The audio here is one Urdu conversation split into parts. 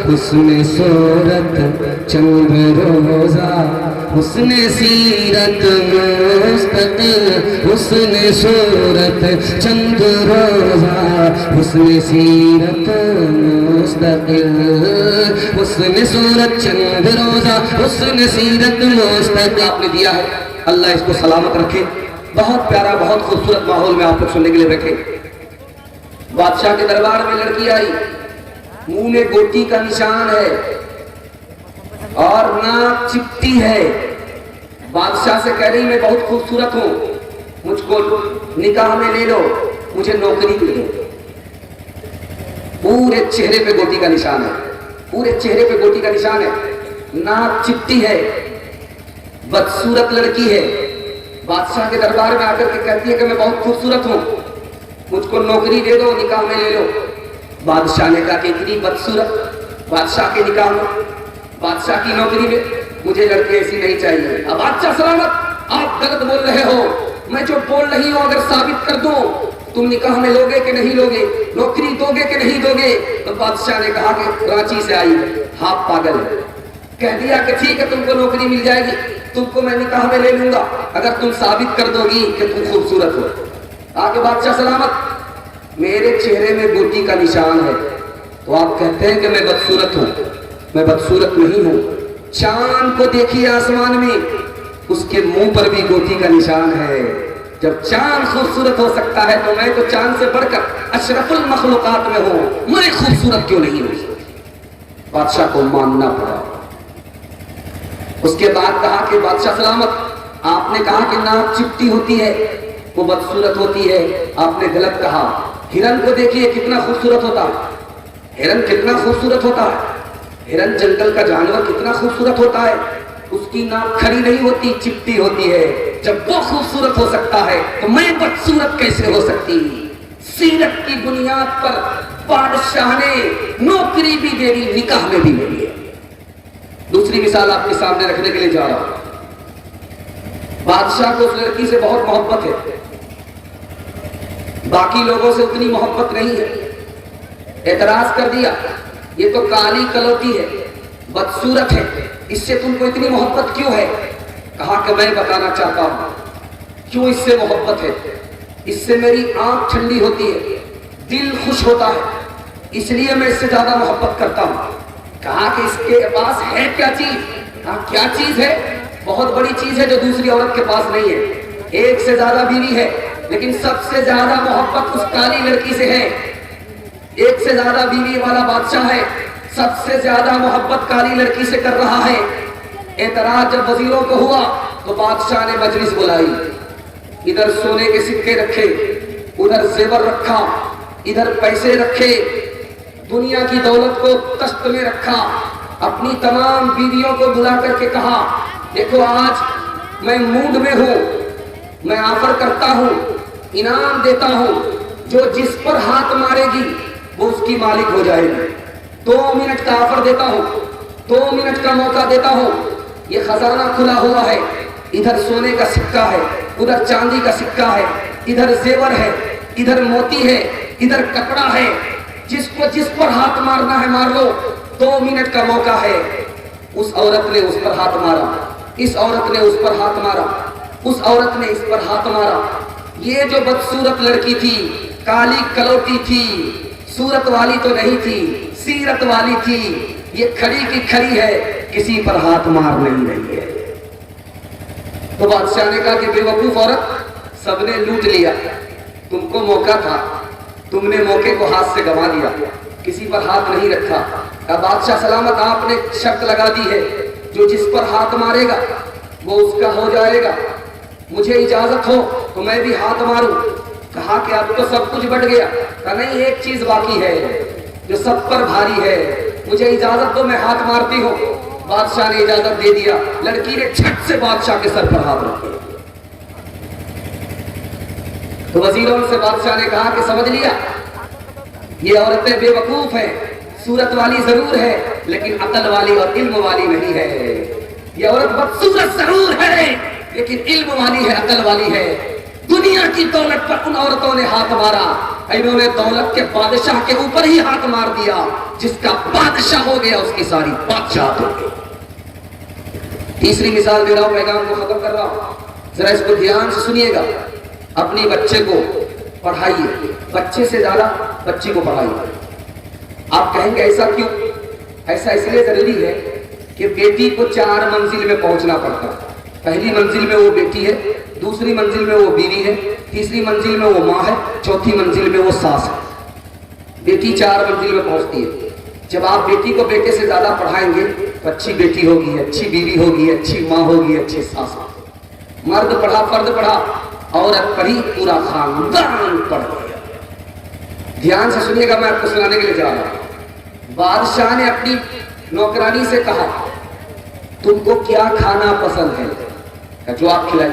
حسن صورت چند روزہ حسن سیرت مستقل حسن صورت چند روزہ حسن سیرت مستقل حسن صورت چند روزہ حسن سیرت مستقل آپ نے دیا ہے، اللہ اس کو سلامت رکھے۔ بہت پیارا بہت خوبصورت ماحول میں آپ لوگ سننے کے لیے بیٹھے۔ بادشاہ کے دربار میں لڑکی آئی، منہ میں گوٹی کا نشان ہے اور ناک چپٹی ہے۔ بادشاہ سے کہہ رہی میں بہت خوبصورت ہوں، مجھ کو نکاح میں لے لو، مجھے نوکری دے دو۔ پورے چہرے پہ گوٹی کا نشان ہے، پورے چہرے پہ گوٹی کا نشان ہے، ناک چپٹی ہے، بدصورت لڑکی ہے۔ بادشاہ کے دربار میں آ کر کے کہتی ہے کہ میں بہت خوبصورت ہوں، مجھ کو نوکری دے دو، نکاح میں لے لو۔ بادشاہ نے کہا کہ اتنی بدصورت بادشاہ کے نکاح میں، بادشاہ کی نوکری میں، مجھے لڑکی ایسی نہیں چاہیے۔ اب بادشاہ سلامت، آپ غلط بول رہے ہو، میں جو بول رہی ہوں اگر ثابت کر دوں تم نکاح میں لوگے کہ نہیں لوگے، نوکری دو گے کہ نہیں دو گے؟ تو بادشاہ نے کہا کہ رانچی سے آئی ہے، ہاں پاگل ہے۔ کہہ دیا کہ ٹھیک ہے تم کو نوکری مل جائے گی، تم کو میں نکاح میں لے لوں گا اگر تم ثابت کر دو گی کہ تم خوبصورت ہو۔ آگے بادشاہ سلامت، میرے چہرے میں گوٹی کا نشان ہے تو آپ کہتے ہیں کہ میں بدصورت ہوں؟ میں بدصورت نہیں ہوں۔ چاند کو دیکھیے آسمان میں، اس کے منہ پر بھی گوٹی کا نشان ہے۔ جب چاند خوبصورت ہو سکتا ہے تو میں تو چاند سے بڑھ کر اشرف المخلوقات میں ہوں، میں خوبصورت کیوں نہیں ہوں؟ بادشاہ کو ماننا پڑا۔ اس کے بعد کہا کہ بادشاہ سلامت، آپ نے کہا کہ ناک چپٹی ہوتی ہے وہ بدصورت ہوتی ہے، آپ نے غلط کہا۔ ہرن کو دیکھیے کتنا خوبصورت ہوتا ہے، ہرن کتنا خوبصورت ہوتا ہے، ہرن جنگل کا جانور کتنا خوبصورت ہوتا ہے، اس کی ناک کھڑی نہیں ہوتی، چپٹی ہوتی ہے۔ جب وہ خوبصورت ہو سکتا ہے تو میں بدصورت کیسے ہو سکتی؟ سیرت کی بنیاد پر بادشاہ نے نوکری بھی دے دی، نکاح میں بھی لے لیا۔ دوسری مثال آپ کے سامنے رکھنے کے لیے جا رہا ہوں۔ بادشاہ کو اس لڑکی سے بہت محبت ہے، باقی لوگوں سے اتنی محبت نہیں ہے۔ اعتراض کر دیا یہ تو کالی کلوٹی ہے، بدصورت ہے، اس سے تم کو اتنی محبت کیوں ہے؟ کہا کہ میں بتانا چاہتا ہوں کیوں اس سے محبت ہے۔ اس سے میری آنکھ ٹھنڈی ہوتی ہے، دل خوش ہوتا ہے، اس لیے میں اس سے زیادہ محبت کرتا ہوں۔ کہا کہ اس کے پاس ہے کیا چیز؟ کہا کیا چیز ہے؟ بہت بڑی چیز ہے جو دوسری عورت کے پاس نہیں ہے۔ ایک سے زیادہ بیوی ہے لیکن سب سے زیادہ محبت اس کالی لڑکی سے ہے۔ ایک سے زیادہ بیوی والا بادشاہ ہے، سب سے زیادہ محبت کالی لڑکی سے کر رہا ہے۔ اعتراض جب وزیروں کو ہوا تو بادشاہ نے مجلس بلائی، ادھر سونے کے سکے رکھے، ادھر زیور رکھا، ادھر پیسے رکھے، دنیا کی دولت کو تشت میں رکھا۔ اپنی تمام بیویوں کو بلا کر کے کہا دیکھو آج میں موڈ میں ہوں، میں آفر کرتا ہوں، انعام دیتا ہوں، جو جس پر ہاتھ مارے گی وہ اس کی مالک ہو جائے گی۔ 2 منٹ کا آفر دیتا ہوں، 2 منٹ کا موقع دیتا ہوں۔ یہ خزانہ کھلا ہوا ہے، ادھر سونے کا سکہ ہے، ادھر چاندی کا سکہ ہے، ادھر زیور ہے، ادھر موتی ہے، ادھر کپڑا ہے، جس کو جس پر ہاتھ مارنا ہے مار لو، 2 منٹ کا موقع ہے۔ اس عورت نے اس پر ہاتھ مارا، اس عورت نے اس پر ہاتھ مارا، اس عورت نے اس پر ہاتھ مارا۔ یہ جو بدصورت لڑکی تھی، کالی کلوٹی تھی، صورت والی تو نہیں تھی، سیرت والی تھی، یہ کھڑی کی کھڑی ہے، کسی پر ہاتھ مار نہیں رہی ہے۔ تو بادشاہ نے کہا کہ بے وقوف عورت، سب نے لوٹ لیا، تم کو موقع تھا، تم نے موقع کو ہاتھ سے گوا دیا، کسی پر ہاتھ نہیں رکھا۔ اب بادشاہ سلامت آپ نے شرط لگا دی ہے، جو جس پر ہاتھ مارے گا وہ اس کا ہو جائے گا، مجھے اجازت ہو تو میں بھی ہاتھ ماروں۔ کہا کہ اب تو سب کچھ بٹ گیا۔ کہا نہیں، ایک چیز باقی ہے جو سب پر بھاری ہے، مجھے اجازت دو میں ہاتھ مارتی ہوں۔ بادشاہ نے اجازت دے دیا، لڑکی نے چھٹ سے بادشاہ کے سر پر ہاتھ رکھے۔ تو وزیروں سے بادشاہ نے کہا کہ سمجھ لیا یہ عورتیں بے وقوف ہیں، صورت والی ضرور ہے لیکن عقل والی اور علم والی نہیں ہے۔ یہ عورت بدصورت ضرور ہے لیکن علم والی ہے، عقل والی ہے۔ دنیا کی دولت پر ان عورتوں نے ہاتھ مارا، انہوں نے دولت کے بادشاہ کے اوپر ہی ہاتھ مار دیا، جس کا بادشاہ ہو گیا اس کی ساری بادشاہت ہو گئی۔ تیسری مثال دے رہا ہوں، پیغام کو ختم کر رہا ہوں، ذرا اس کو دھیان سے سنیے گا۔ اپنی بچے کو پڑھائیے، بچے سے زیادہ بچی کو پڑھائیے۔ آپ کہیں گے ایسا کیوں؟ ایسا اس لیے ضروری ہے کہ بیٹی کو 4 منزل میں پہنچنا پڑتا ہے۔ پہلی منزل میں وہ بیٹی ہے، دوسری منزل میں وہ بیوی ہے، تیسری منزل میں وہ ماں ہے، چوتھی منزل میں وہ ساس ہے۔ بیٹی 4 منزل میں پہنچتی ہے۔ جب آپ بیٹی کو بیٹے سے زیادہ پڑھائیں گے تو اچھی بیٹی ہوگی، اچھی بیوی ہوگی، اچھی ماں ہوگی، اچھی ساس ہوگی۔ مرد پڑھا، فرد پڑھا، عورت پڑھی، پورا خاندان پڑھ گیا۔ دھیان سے سنیے گا، میں آپ کو سنانے کے لیے جا رہا ہوں۔ بادشاہ نے اپنی نوکرانی سے کہا تم کو کیا کھانا پسند ہے؟ جو آپ کھلائیں۔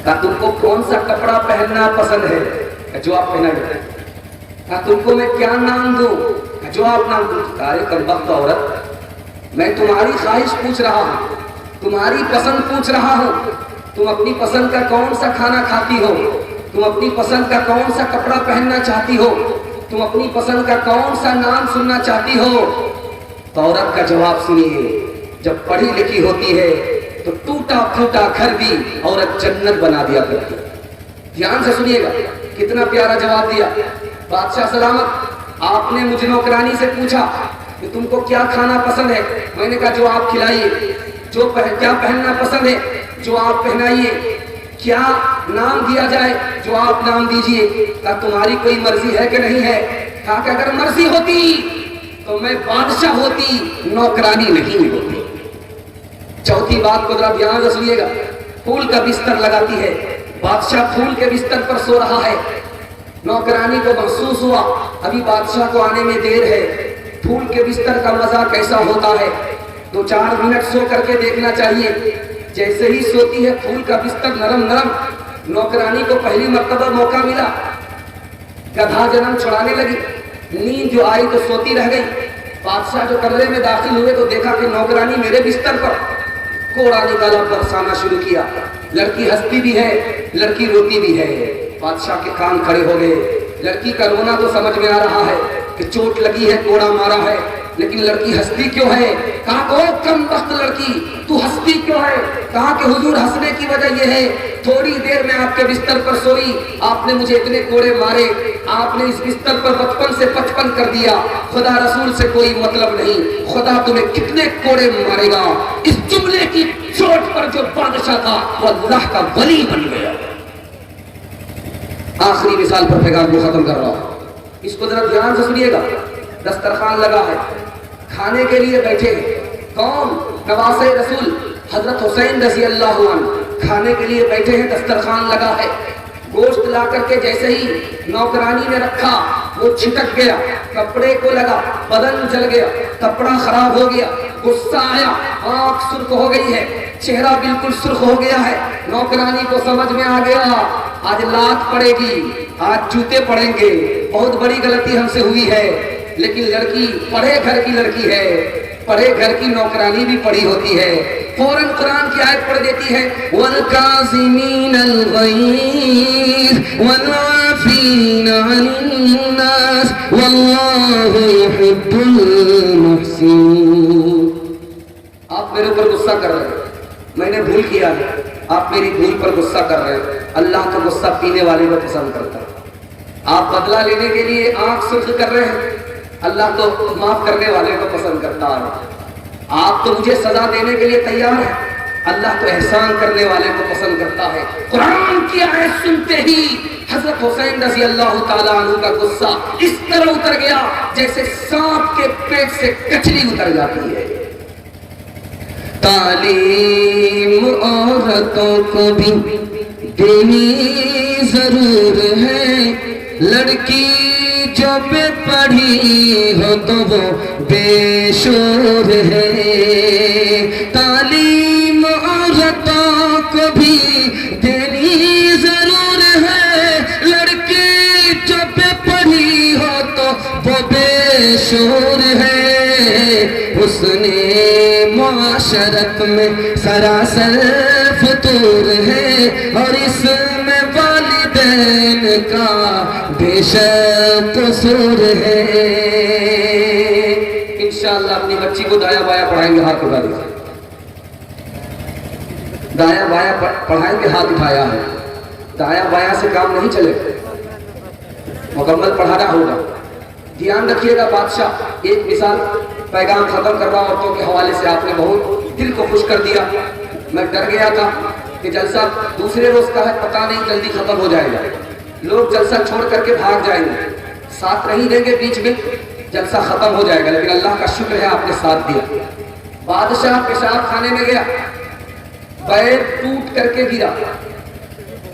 کہا تم کو کون سا کپڑا پہننا پسند ہے؟ جو آپ پہنائیں۔ کہا تم کو میں کیا نام دوں؟ جو آپ نام دوں۔ کہا کمبخت عورت، میں تمہاری خواہش پوچھ رہا ہوں، تمہاری پسند پوچھ رہا ہوں، تم اپنی پسند کا کون سا کھانا کھاتی ہو، تم اپنی پسند کا کون سا کپڑا پہننا چاہتی ہو، تم اپنی پسند کا کون سا نام سننا چاہتی ہو؟ تو عورت کا جواب سنیے، جب پڑھی لکھی ہوتی ہے تو ٹوٹا پھوٹا گھر بھی عورت جنت بنا دیا کرتی ہے۔ دھیان سے سنیے گا، کتنا پیارا جواب دیا۔ بادشاہ سلامت، آپ نے مجھ نوکرانی سے پوچھا کہ تم کو کیا کھانا پسند ہے؟ میں نے کہا جو آپ کھلائیے۔ کیا پہننا پسند ہے؟ جو آپ پہنائیے۔ کیا نام دیا جائے؟ جو آپ نام دیجئے۔ کہا تمہاری کوئی مرضی ہے کہ نہیں ہے؟ کہا کہ اگر مرضی ہوتی تو میں بادشاہ ہوتی، نوکرانی نہیں ہوتی۔ چوتھی بات کو ذرا دھیان سے سنیے گا، پھول کا بستر لگاتی ہے، بادشاہ پھول کے بستر پر سو رہا ہے۔ نوکرانی کو محسوس ہوا ابھی بادشاہ کو آنے میں دیر ہے، پھول کے بستر کا مزہ کیسا ہوتا ہے، 2-4 منٹ سو کر کے دیکھنا چاہیے۔ جیسے ہی سوتی ہے پھول کا بستر نرم نرم، نوکرانی کو پہلی مرتبہ موقع ملا، گدھا جنم چھڑانے لگی، نیند جو آئی تو سوتی رہ گئی۔ بادشاہ جو کمرے میں داخل ہوئے تو دیکھا کہ نوکرانی میرے بستر پر، کوڑا نکالا، برسانا شروع کیا۔ لڑکی ہنستی بھی ہے، لڑکی روتی بھی ہے۔ بادشاہ کے کان کھڑے ہو گئے۔ لڑکی کا رونا تو سمجھ میں آ رہا ہے کہ چوٹ لگی ہے، کوڑا مارا ہے، لیکن لڑکی ہنستی کیوں ہے؟ کہا کہ او کم بخت لڑکی، تو ہنستی کیوں ہے؟ کہا کہ حضور ہنسنے کی وجہ یہ ہے، تھوڑی دیر میں آپ کے بستر پر سوئی، آپ نے مجھے اتنے کوڑے مارے، آپ نے اس بستر پر 55 سے 55 کر دیا، خدا رسول سے کوئی مطلب نہیں، خدا تمہیں کتنے کوڑے مارے گا۔ اس جملے کی چوٹ پر جو بادشاہ تھا وہ اللہ کا ولی بن گیا۔ آخری مثال پر پیغام کو ختم کر رہا ہوں، اس کو ذرا دھیان سے سنیے گا۔ دسترخوان لگا ہے، کھانے کے لیے بیٹھے ہیں، کون؟ نواسے رسول حضرت حسین رضی اللہ عنہ کھانے کے لیے بیٹھے ہیں، دسترخوان لگا ہے۔ گوشت لا کر کے جیسے ہی نوکرانی نے رکھا وہ چھٹک گیا، کپڑے کو لگا، بدن جل گیا، کپڑا خراب ہو گیا، غصہ آیا، آنکھ سرخ ہو گئی ہے، چہرہ بالکل سرخ ہو گیا ہے۔ نوکرانی کو سمجھ میں آ گیا آج لات پڑے گی، آج جوتے پڑیں گے، بہت بڑی غلطی ہم سے ہوئی ہے۔ لیکن لڑکی پڑھے گھر کی لڑکی ہے، پڑھے گھر کی نوکرانی بھی پڑھی ہوتی ہے، فوراً قرآن کی آیت پڑھ دیتی ہے، وَالْكَاظِمِينَ الْغَيْظَ وَالْعَافِينَ عَنِ النَّاسِ وَاللَّهُ يُحِبُّ الْمُحْسِنِينَ۔ آپ میرے اوپر غصہ کر رہے ہیں، میں نے بھول کیا ہے، آپ میری بھول پر غصہ کر رہے ہیں۔ اللہ تو غصہ پینے والے کو پسند کرتا ہے۔ آپ بدلہ لینے کے لیے آنکھ سرخ کر رہے ہیں، اللہ تو معاف کرنے والے کو پسند کرتا ہے۔ آپ تو مجھے سزا دینے کے لیے تیار ہیں، اللہ تو احسان کرنے والے کو پسند کرتا ہے۔ قرآن کی آیت سنتے ہی حضرت حسین رضی اللہ تعالیٰ عنہ کا غصہ اس طرح اتر گیا جیسے سانپ کے پیٹ سے کچلی اتر جاتی ہے۔ تعلیم عورتوں کو بھی دینی ضرور ہے، لڑکی جو بے پڑھی ہو تو وہ بے شور ہے۔ تعلیم عورتوں کو بھی دینی ضرور ہے، لڑکی جو بے پڑھی ہو تو وہ بے شور ہے۔ حسن معاشرت میں سراسر فطور ہے، اور اس شب قصور ہے. انشاءاللہ اپنی بچی کو دایا بایا پڑھائیں گے, ہاتھ اٹھا دیں. دایا بایا پڑھائیں گے, ہاتھ اٹھایا ہے. دایا بایا سے کام نہیں چلے, مکمل پڑھانا ہوگا. دھیان رکھیے گا. بادشاہ, ایک مثال پیغام ختم کر رہا ہوں عورتوں کے حوالے سے, آپ نے بہت دل کو خوش کر دیا. میں ڈر گیا تھا کہ جلسہ دوسرے روز کا ہے, پتہ نہیں جلدی ختم ہو جائے گا, لوگ جلسہ چھوڑ کر کے بھاگ جائیں گے, ساتھ نہیں دیں گے, بیچ میں جلسہ ختم ہو جائے گا. لیکن اللہ کا شکر ہے آپ نے ساتھ دیا. بادشاہ پیشاب خانے میں گیا, پیر ٹوٹ کر کے گرا.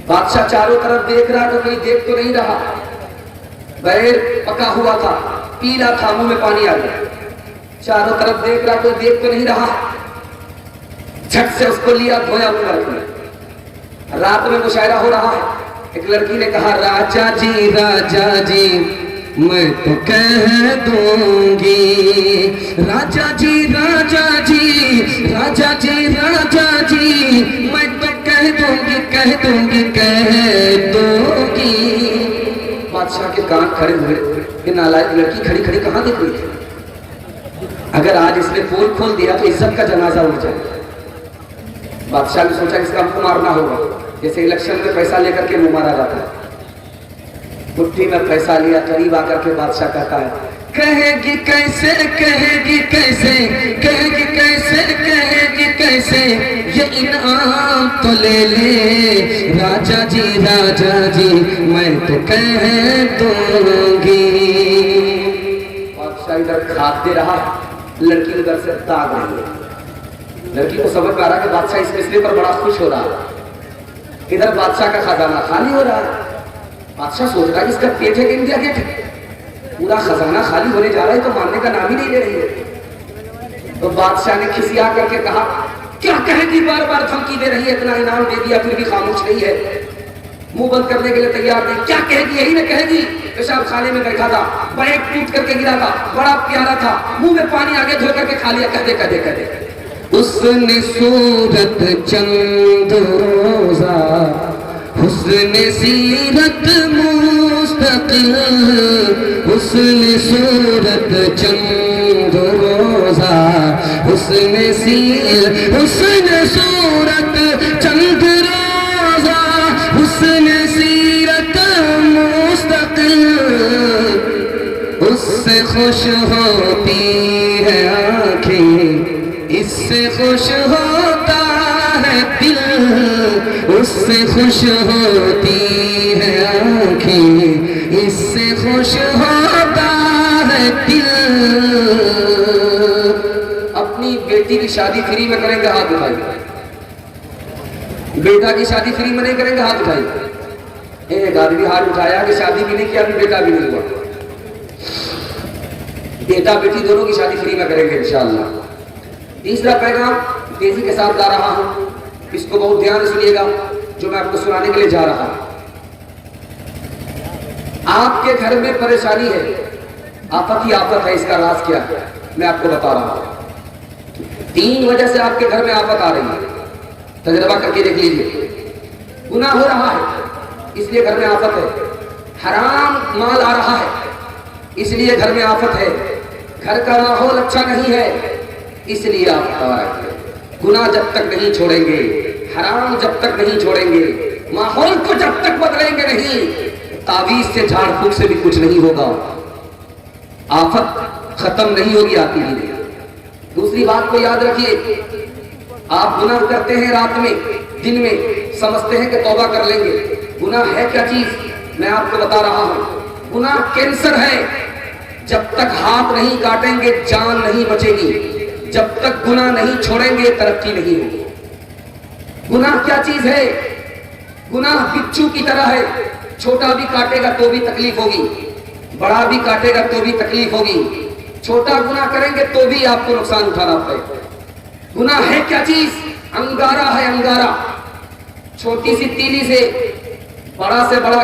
بادشاہ چاروں طرف دیکھ رہا تو کہیں دیکھ تو نہیں رہا. پیر پکا ہوا تھا, پیلا تھا, منہ میں پانی آ گیا. چاروں طرف دیکھ رہا تو دیکھ تو نہیں رہا. جھٹ سے اس کو لیا, دھویا اوپر رکھا. رات میں مشاعرہ ہو رہا ہے. ایک لڑکی نے کہا, راجا جی میں تو کہہ دوں گی. راجا جی میں تو کہہ دوں گی. بادشاہ کے کان کھڑے ہوئے, کہ نالائق لڑکی کھڑی کھڑی کہاں دیکھ رہی تھی؟ اگر آج اس نے پول کھول دیا تو عزت کا جنازہ اٹھ جائے. بادشاہ نے سوچا اس کا منہ مارنا ہوگا, جیسے الیکشن میں پیسہ لے کر کے منہ مارا جاتا ہے. مٹھی میں پیسہ لیا, قریب آ کر کے بادشاہ کہتا ہے, کہے گی کیسے یہ انعام تو لے لے. راجا جی میں تو کہہ دوں گی. بادشاہ ادھر کھاتے رہا, لڑکی ادھر سے داغ رہی ہے. لڑکی کو سمجھ میں آ رہا کہ بادشاہ اس فیصلے پر بڑا خوش ہو رہا. ادھر بادشاہ کا خزانہ خالی ہو رہا ہے. بادشاہ سوچ رہا ہے کہ اس کا پیٹ ہے کہ انڈیا گیٹ ہے, پورا خزانہ خالی ہونے جا رہا ہے تو ماننے کا نام ہی نہیں لے رہی ہے. تو بادشاہ نے کھسیا کر کے کہا, کیا کہے گی, بار بار دھمکی دے رہی ہے, اتنا انعام دے دیا پھر بھی خاموش نہیں ہے, منہ بند کرنے کے لیے تیار نہیں. کیا کہے گی, یہی نہ کہے گی. پیشاب خانے میں بیٹھا تھا, بیگ ٹوٹ کر کے گرا تھا, بڑا پیارا تھا, منہ میں پانی آگے دھو کر کے کھا لیا. کہہ دے اس نے صورت چند روزہ, حسن سیرت مستقل. حسن صورت چند روزہ, حسن صورت چند روزہ, حسن سیرت مستقل. اس سے خوش ہوتی ہے آنکھیں, اس سے خوش ہوتا ہے دل. اس سے خوش ہوتی ہے آنکھیں, اس سے خوش ہوتا ہے دل. اپنی بیٹی کی شادی فری میں کریں گے, ہاتھ اٹھائیے. بیٹا کی شادی فری میں نہیں کریں گے, ہاتھ اٹھائیے. ایک آدمی ہاتھ اٹھایا کہ شادی بھی نہیں کیا, ابھی بیٹا بھی نہیں ہوا. بیٹا بیٹی دونوں کی شادی فری میں کریں گے انشاءاللہ. تیسرا پیغام تیزی کے ساتھ لا رہا ہوں, اس کو بہت دھیان سے سنیے گا جو میں آپ کو سنانے کے لیے جا رہا ہوں. آپ کے گھر میں پریشانی ہے, آفت ہی آفت ہے. اس کا راز کیا ہے میں آپ کو بتا رہا ہوں. 3 وجہ سے آپ کے گھر میں آفت آ رہی ہے, تجربہ کر کے دیکھ لیجیے. گناہ ہو رہا ہے اس لیے گھر میں آفت ہے. حرام مال آ رہا ہے اس لیے گھر میں آفت ہے. گھر کا ماحول اچھا نہیں ہے اس لیے آفت آ رہا ہے. گناہ جب تک نہیں چھوڑیں گے, حرام جب تک نہیں چھوڑیں گے, ماحول کو جب تک بدلیں گے نہیں, تعویذ سے جھاڑ پھونک سے بھی کچھ نہیں ہوگا. آفت ختم نہیں ہوگی آتی ہی نہیں. دوسری بات کو یاد رکھیے, آپ گناہ کرتے ہیں رات میں, دن میں, سمجھتے ہیں کہ توبہ کر لیں گے. گناہ ہے کیا چیز میں آپ کو بتا رہا ہوں. گناہ کینسر ہے. جب تک ہاتھ نہیں کاٹیں گے جان نہیں بچے گی. جب تک گناہ نہیں چھوڑیں گے ترقی نہیں ہوگی. گناہ کیا چیز ہے؟ گناہ بچھو کی طرح ہے, چھوٹا بھی کاٹے گا تو بھی تکلیف ہوگی, بڑا بھی کاٹے گا تو بھی تکلیف ہوگی. چھوٹا گناہ کریں گے تو بھی آپ کو نقصان اٹھانا پڑے گا. گناہ ہے کیا چیز؟ انگارہ ہے, انگارہ. چھوٹی سی تیلی سے بڑا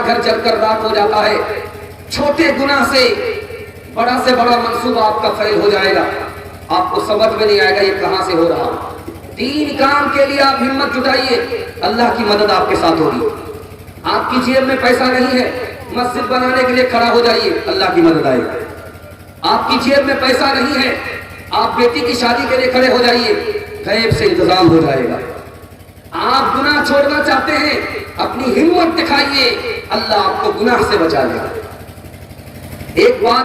گھر جل کر رات ہو جاتا ہے. چھوٹے گناہ سے بڑا منصوبہ آپ کا فیل ہو جائے گا. آپ کو سمجھ میں نہیں آئے گا یہ کہاں سے ہو رہا. 3 کام کے لیے آپ ہمت جٹائیے, اللہ کی مدد آپ کے ساتھ ہوگی. آپ کی جیب میں پیسہ نہیں ہے, مسجد بنانے کے لیے کھڑا ہو جائیے، اللہ کی مدد آئے گی۔ آپ کی جیب میں پیسہ نہیں ہے، آپ بیٹی کی شادی کے لیے کھڑے ہو جائیے، غیب سے انتظام ہو جائے گا۔ آپ گناہ چھوڑنا چاہتے ہیں، اپنی ہمت دکھائیے، اللہ آپ کو گناہ سے بچا لے گا۔ ایک بات